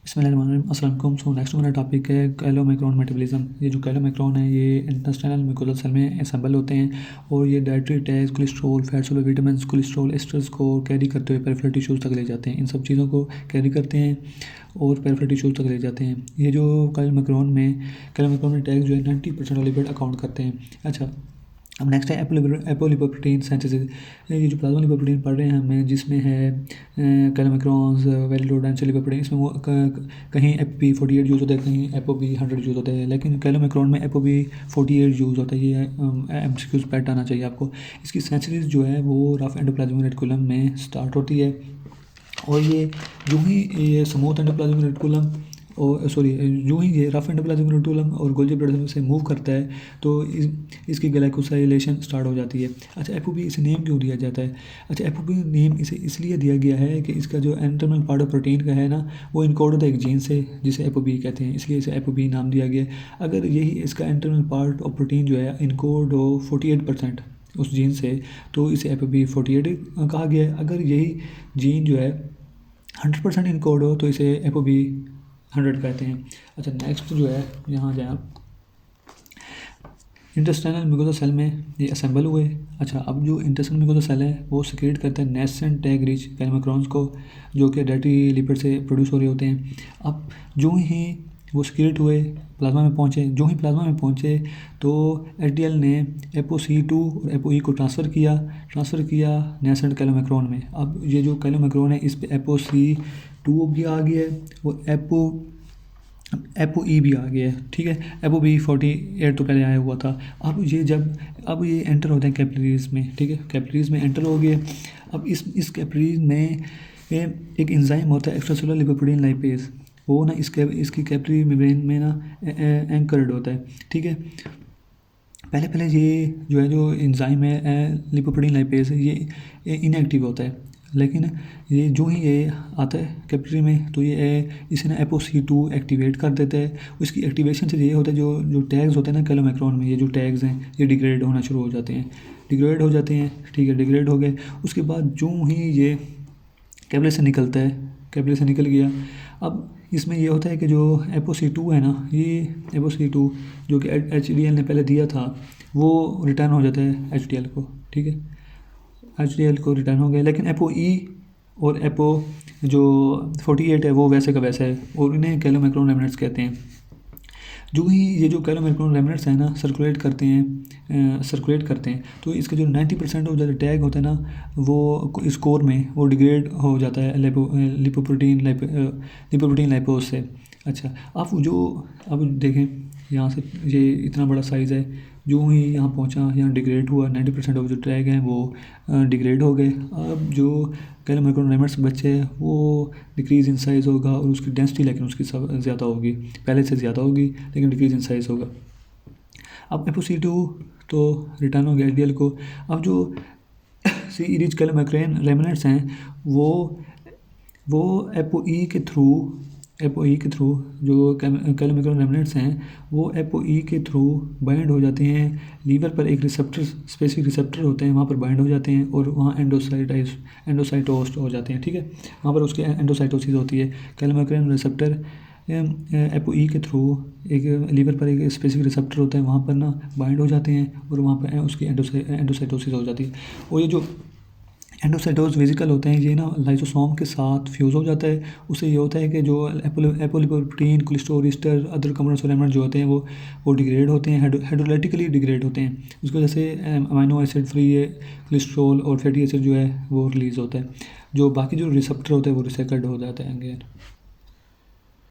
बिस्मिल्लाहिर्रहमानिर्रहीम। अस्सलाम वालेकुम। सो नेक्स्ट हमारा टॉपिक है कैलोमैक्रोन मेटाबॉलिज्म। ये जो कैलोमैक्रोन है ये इंटेस्टाइनल म्यूकोसा सेल में असेंबल होते हैं और ये dietary tags, cholesterol, fat soluble vitamins, cholesterol asters को कैरी करते हुए पेरिफेरल टिश्यूज़ तक ले जाते हैं। इन सब चीज़ों को कैरी करते हैं और पेरिफेरल टिश्यूज़ तक ले जाते हैं। ये जो कैलोमैक्रोन में टैग जो है 90% लिपिड अकाउंट करते हैं। अच्छा, अब नेक्स्ट है एपोलिपोप्रोटीन सिंथेसिस। ये जो प्लाज्मा लिपोप्रोटीन पढ़ रहे हैं हमें, जिसमें है कैलोमैक्रोन्स, वेरी लो डेंसिटी लिपोप्रोटीन। इसमें वो कहीं FP48 यूज़ होता है, कहीं ApoB100 यूज़ होता है, लेकिन कैलोमैक्रोन में ApoB48 यूज़ होता है। ये MCQs पैट आना चाहिए आपको। इसकी सिंथेसिस जो है वो रफ एंडोप्लाज्मिक रेटिकुलम में स्टार्ट होती है और ये जो ही ये स्मूथ एंडोप्लाज्मिक रेटिकुलम और यूँ ही ये रफ एंडोप्लाज्मिक रेटिकुलम और गोल्जी ब्लड वेसल से मूव करता है तो इसकी ग्लाइकोसाइलेशन स्टार्ट हो जाती है। अच्छा, एपोबी इसे नेम क्यों दिया जाता है? अच्छा, एपोबी नेम इसे इसलिए दिया गया है कि इसका जो इंटरनल पार्ट ऑफ प्रोटीन का है ना, वो इनकोड होता है एक जीन से जिसे एपोबी कहते हैं, इसलिए इसे एपोबी नाम दिया गया है। अगर यही इसका इंटरनल पार्ट ऑफ प्रोटीन जो है इनकोड हो 48% उस जीन से, तो इसे ApoB48 कहा गया है। अगर यही जीन जो है 100% इनकोड हो तो इसे ApoB100 कहते हैं। अच्छा, नेक्स्ट जो है यहाँ जाए आप, इंटेस्टाइनल म्यूकोसा सेल में ये असेंबल हुए। अच्छा, अब जो इंटेस्टाइनल म्यूकोसा सेल है वो सिक्रेट करता है नेसेंट टैग रिच कैलोमैक्रोन्स को, जो कि डाइटरी लिपिड से प्रोड्यूस हो रहे होते हैं। अब जो ही वो सिक्रेट हुए, प्लाज्मा में पहुँचे, जो ही प्लाज्मा में पहुँचे तो HDL ने ApoC2 और ApoE को ट्रांसफ़र किया नेसेंट कैलोमैक्रोन में। अब ये जो कैलोमैक्रोन है इस पे ApoC2 भी आ गया है और ApoE भी आ गया है। ठीक है, ApoB48 तो पहले आया हुआ था। अब ये एंटर होते हैं कैपिलरीज में। ठीक है, कैपिलरीज में एंटर हो गए। अब इस कैपिलरीज में एक एंजाइम होता है एक्स्ट्रासेलुलर लिपोप्रोटीन लाइपेज, वो ना इसकी कैपिलरी मेम्ब्रेन में ना एंकर्ड होता है। ठीक है, पहले ये जो एंजाइम है लिपोप्रोटीन लाइपेज, ये इनएक्टिव होता है, लेकिन ये जो ही ये आता है कैपिलरी में तो ये इसे ना ApoC2 एक्टिवेट कर देता है। उसकी एक्टिवेशन से ये होता है जो टैग्स होते हैं ना कैलोमैक्रोन में, ये जो टैग्स हैं ये डिग्रेड होना शुरू हो जाते हैं। ठीक है, डिग्रेड हो गए। उसके बाद जो ही ये कैपिलरी से निकलता है, कैपिलरी से निकल गया। अब इसमें ये होता है कि जो ApoC2 है ना, ये ApoC2 जो कि HDL ने पहले दिया था वो रिटर्न हो जाता है HDL को। ठीक है, HDL को रिटर्न हो गया, लेकिन ApoE और Apo48 है वो वैसे का वैसा है और इन्हें कैलोमैक्रोन रेमिनेंट्स कहते हैं। जो ही ये जो कैलोमैक्रोन रेमिनेंट्स हैं ना सर्कुलेट करते हैं तो इसका जो 90% ऑफ जो टैग होता है ना वो इस कोर में वो डिग्रेड हो जाता है लिपोप्रोटीन लाइपोज से। अच्छा, अब देखें यहाँ से, ये इतना बड़ा साइज़ है, जो ही यहाँ पहुँचा, यहाँ डिग्रेड हुआ, 90% ऑफ जो टैग हैं वो डिग्रेड हो गए। अब जो कैलोमैक्रोन रेमिनेंट्स बचे हैं वो डिक्रीज़ इन साइज़ होगा और उसकी डेंसिटी लेकिन उसकी ज़्यादा होगी, पहले से ज़्यादा होगी, लेकिन डिक्रीज़ इन साइज़ होगा। अब ApoC2 तो रिटर्न हो गया HDL को। अब जो सी रिच कैलोमैक्रोन रेमिनेंट्स हैं वो ApoE के थ्रू जो कैलोमैक्रोन रेमिनेंट्स हैं वो ApoE के थ्रू बाइंड हो जाते हैं। लीवर पर एक स्पेसिफिक रिसेप्टर होते हैं, वहाँ पर बाइंड हो जाते हैं और वहाँ एंडोसाइटोस्ट हो जाते हैं। ठीक है, वहाँ पर उसके एंडोसाइटोसिस होती है। कैलोमैक्रोन रिसेप्टर ApoE के थ्रू एक लीवर पर एक स्पेसिफिक रिसेप्टर होता है, वहाँ पर ना बाइंड हो जाते हैं और वहाँ पर उसकी एंडोसाइटोसिस हो जाती है। और ये जो एंडोसाइटोज वेसिकल होते हैं ये ना लाइसोसोम के साथ फ्यूज़ हो जाता है। उससे ये होता है कि जो apolipoprotein, cholesterol ester, other compounds remnant जो होते हैं वो डिग्रेड होते हैं, हाइड्रोलाइटिकली डिग्रेड होते हैं। उसकी वजह से अमीनो एसिड फ्री कोलेस्ट्रॉल और फैटी एसिड जो है वो रिलीज़ होता है। जो बाकी जो रिसेप्टर होते हैं वो रिसाइकल्ड हो जाते हैं अगेन।